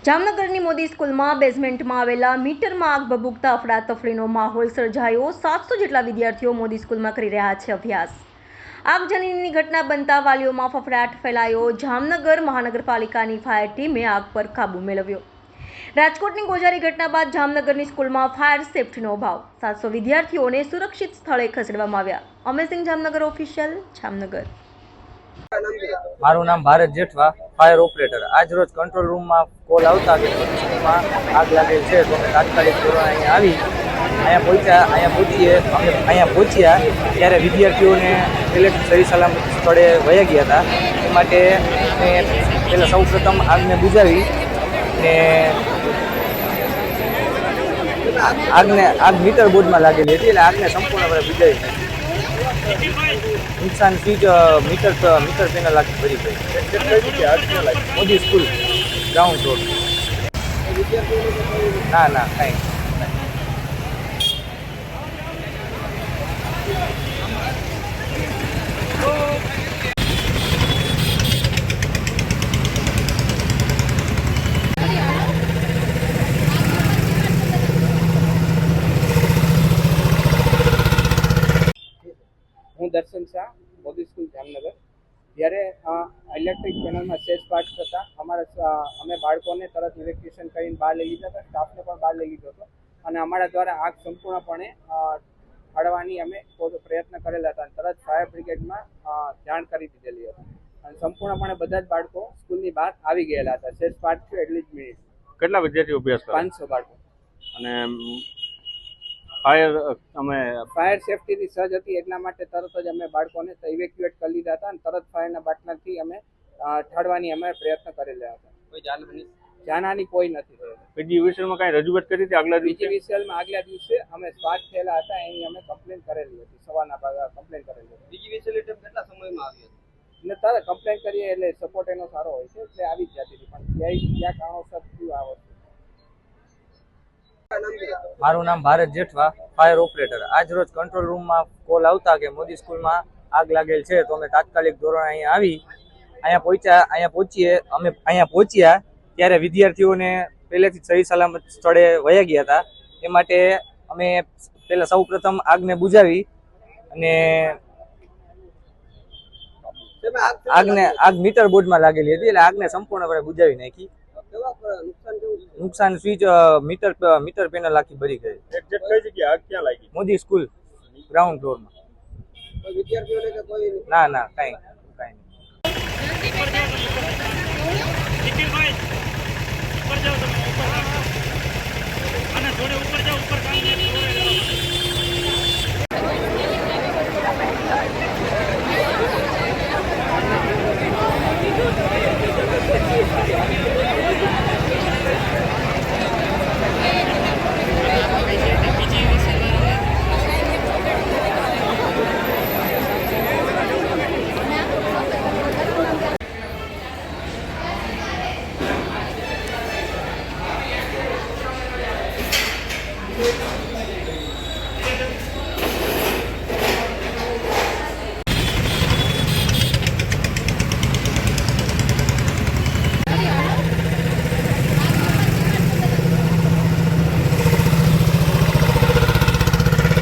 જામનગરની મોદી સ્કૂલમાં બેઝમેન્ટમાં આવેલા મીટરમાં આગ ભભૂકતા અફડાતફડીનો માહોલ સર્જાયો। 700 જેટલા વિદ્યાર્થીઓ મોદી સ્કૂલમાં કરી રહ્યા છે અભ્યાસ। આગજનીની ઘટના બનતા વાલીઓમાં ફફડાટ ફેલાયો। જામનગર મહાનગરપાલિકાની ફાયર ટીમે આગ પર કાબૂ મેળવ્યો। રાજકોટની ગોઝારી ઘટના બાદ જામનગરની સ્કૂલમાં ફાયર સેફટીનો અભાવ। 700 વિદ્યાર્થીઓને સુરક્ષિત સ્થળે ખસેડવામાં આવ્યા। Amazing Jamnagar official Jamnagar. મારું નામ ભારત જેઠવા, ફાયર ઓપરેટર। આજ રોજ કંટ્રોલ રૂમમાં કોલ આવતા કે સ્કૂલમાં આગ લાગેલ છે તો અમે તાત્કાલિક ધોરણે અહીંયા પહોંચ્યા ત્યારે વિદ્યાર્થીઓને પહેલેથી સહી સલામત સ્થળે વયા ગયા હતા। એ માટે અમે પહેલાં સૌપ્રથમ આગને બુઝાવી ને આગ મીટર બોર્ડમાં લાગેલી હતી એટલે આગને સંપૂર્ણપણે બુઝાવી નુકસાન સ્વીચ મીટર પેનલ આખી ભરી ગઈ। Modi school ground floor. ના કાંઈ હું દર્શન શાહ, મોદી સ્કૂલ જામનગર। જ્યારે ઇલેક્ટ્રિક પેનલમાં સેજ પાર્ટ થતા અમે બાળકોને તરત ઇવેક્યુએશન કરીને બહાર લઈ લીધા હતા, સ્ટાફને પણ બહાર લઈ લીધો હતો અને અમારા દ્વારા આગ સંપૂર્ણપણે આળવાની અમે પ્રયત્ન કરેલા હતા। તરત ફાયર બ્રિગેડમાં જાણ કરી દીધેલી હતી અને સંપૂર્ણપણે બધા જ બાળકો સ્કૂલની બહાર આવી ગયેલા હતા। સેજ પાર્ટ થયું એટલી જ મિનિટ। કેટલા વિદ્યાર્થીઓ અભ્યાસ કરે? 500 બાળકો। અને ફાયર સેફટીની સજ્જ હતી એટલા માટે તરત જ અમે બાળકોને ઇવેક્યુએટ કરી લીધા હતા અને તરત ફાયરના બાટલાથી અમે ઠાળવાની અમે પ્રયત્ન કરેલા હતા। કોઈ જાનહાની કોઈ નથી થઈ। પીજીવીસીએલમાં કાંઈ રજૂઆત કરી હતી આગલા દિવસે? પીજીવીસીએલમાં આગલા દિવસે અમે સ્પાર્ક થયેલા હતા એની અમે કમ્પ્લેન કરેલી હતી, સવારના ભાગે કમ્પ્લેન કરેલી હતી। પીજીવીસીએલ ટીમ કેટલા સમયમાં આવી હતી? ને તરત કમ્પ્લેન કરીએ એટલે સપોર્ટ એનો સારો હોય છે એટલે આવી જ જતી હતી, પણ ક્યાં કારણોસર થયું આ વસ્તુ। મારું નામ ભારત જેઠવા, ફાયર ઓપરેટર। આજ રોજ કંટ્રોલ રૂમમાં કોલ આવતા કે મોદી સ્કૂલમાં આગ લાગેલ છે તો અમે તાત્કાલિક ધોરણે અહીંયા પહોંચ્યા ત્યારે વિદ્યાર્થીઓને પહેલેથી સહી સલામત સ્થળે વયા ગયા હતા। એ માટે અમે પહેલાં સૌપ્રથમ આગને બુઝાવી અને આગ મીટર બોર્ડમાં લાગેલી હતી એટલે આગને સંપૂર્ણપણે બુઝાવી નાખી। નુકસાન સ્વીચ મીટર પેનલ આખી ભરી ગઈ। એક્ઝેક્ટ કઈ જગ્યાએ આગ ક્યાં લાગી? મોદી સ્કૂલ ગ્રાઉન્ડ ફ્લોરમાં। ના કાંઈ નહીં।